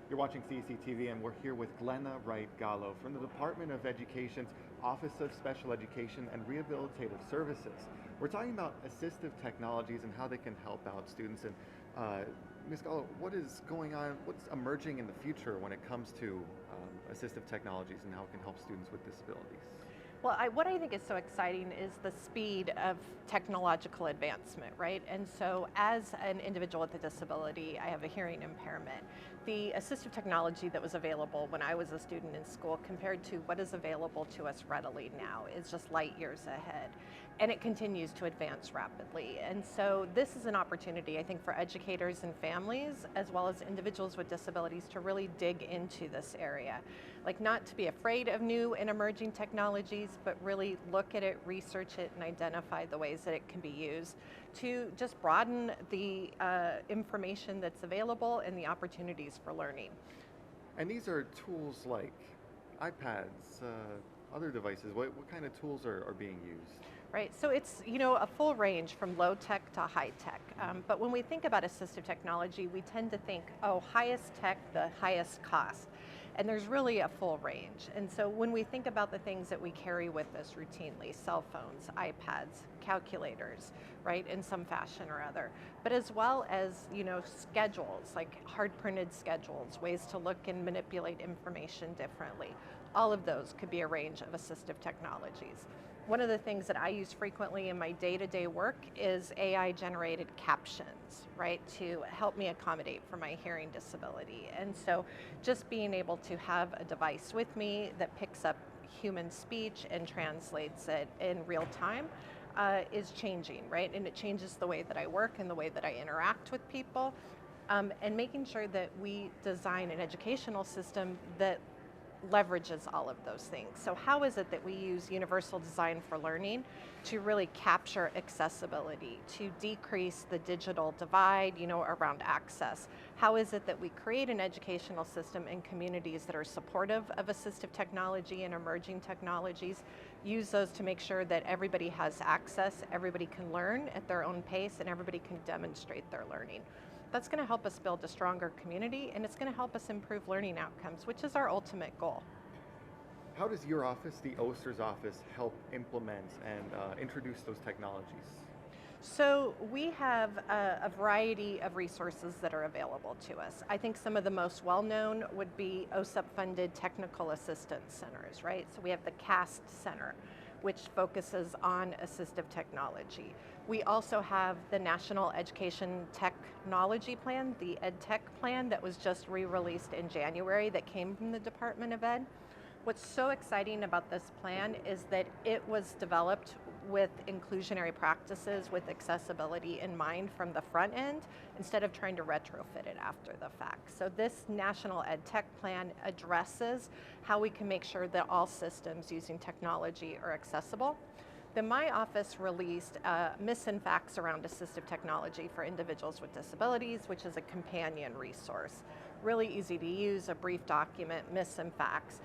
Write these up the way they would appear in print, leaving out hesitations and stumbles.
You're watching CEC TV, and we're here with Glenna Wright-Gallo from the Department of Education's Office of Special Education and Rehabilitative Services. We're talking about assistive technologies and how they can help out students. And Ms. Gallo, what is going on, what's emerging in the future when it comes to assistive technologies and how it can help students with disabilities? Well, what I think is so exciting is the speed of technological advancement, right? And so as an individual with a disability, I have a hearing impairment. The assistive technology that was available when I was a student in school compared to what is available to us readily now is just light years ahead. And it continues to advance rapidly. And so this is an opportunity, I think, for educators and families, as well as individuals with disabilities, to really dig into this area. Like, not to be afraid of new and emerging technologies, but really look at it, research it, and identify the ways that it can be used to just broaden the information that's available and the opportunities for learning. And these are tools like iPads, other devices. What kind of tools are being used? Right, so it's a full range from low tech to high tech. But when we think about assistive technology, we tend to think, oh, highest tech, the highest cost. And there's really a full range. And so when we think about the things that we carry with us routinely, cell phones, iPads, calculators, right, in some fashion or other, but as well as, schedules, like hard printed schedules, ways to look and manipulate information differently. All of those could be a range of assistive technologies. One of the things that I use frequently in my day-to-day work is AI-generated captions, right, to help me accommodate for my hearing disability. And so just being able to have a device with me that picks up human speech and translates it in real time is changing, right? And it changes the way that I work and the way that I interact with people, and making sure that we design an educational system that leverages all of those things. So how is it that we use universal design for learning to really capture accessibility, to decrease the digital divide, around access? How is it that we create an educational system in communities that are supportive of assistive technology and emerging technologies, use those to make sure that everybody has access, everybody can learn at their own pace, and everybody can demonstrate their learning? That's going to help us build a stronger community, and it's going to help us improve learning outcomes, which is our ultimate goal. How does your office, the OSERS office, help implement and introduce those technologies? So we have a variety of resources that are available to us. I think some of the most well-known would be OSEP-funded technical assistance centers, right? So we have the CAST Center, which focuses on assistive technology. We also have the National Education Technology Plan, the EdTech plan, that was just re-released in January, that came from the Department of Ed. What's so exciting about this plan is that it was developed with inclusionary practices, with accessibility in mind from the front end, instead of trying to retrofit it after the fact. So this National Ed Tech Plan addresses how we can make sure that all systems using technology are accessible. Then my office released Myths and Facts Around Assistive Technology for Individuals with Disabilities, which is a companion resource. Really easy to use, a brief document, myths and facts.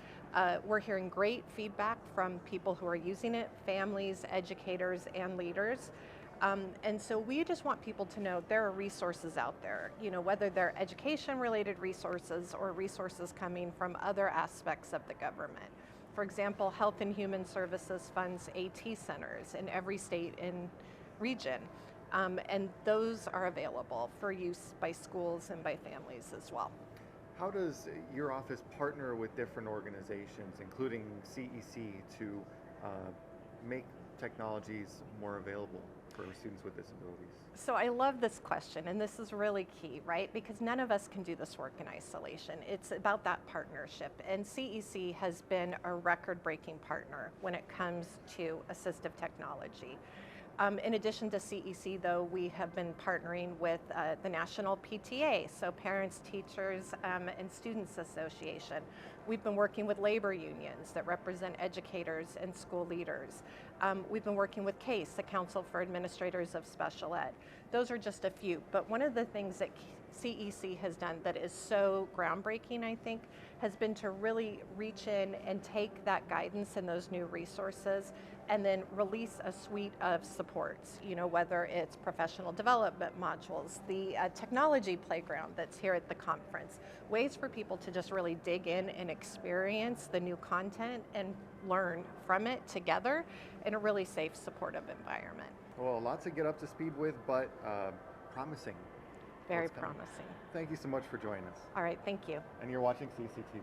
We're hearing great feedback from people who are using it, families, educators, and leaders. And so we just want people to know there are resources out there, whether they're education-related resources or resources coming from other aspects of the government. For example, Health and Human Services funds AT centers in every state and region. And those are available for use by schools and by families as well. How does your office partner with different organizations, including CEC, to make technologies more available for students with disabilities? So I love this question, and this is really key, right? Because none of us can do this work in isolation. It's about that partnership, and CEC has been a record-breaking partner when it comes to assistive technology. In addition to CEC, though, we have been partnering with the National PTA, so Parents, Teachers, and Students Association. We've been working with labor unions that represent educators and school leaders. We've been working with CASE, the Council for Administrators of Special Ed. Those are just a few, but one of the things that CEC has done that is so groundbreaking, I think, has been to really reach in and take that guidance and those new resources and then release a suite of supports, whether it's professional development modules, the technology playground that's here at the conference, ways for people to just really dig in and experience the new content and learn from it together in a really safe, supportive environment. Well, a lot to get up to speed with, but promising. Very promising. Thank you so much for joining us. All right, thank you. And you're watching CCTV.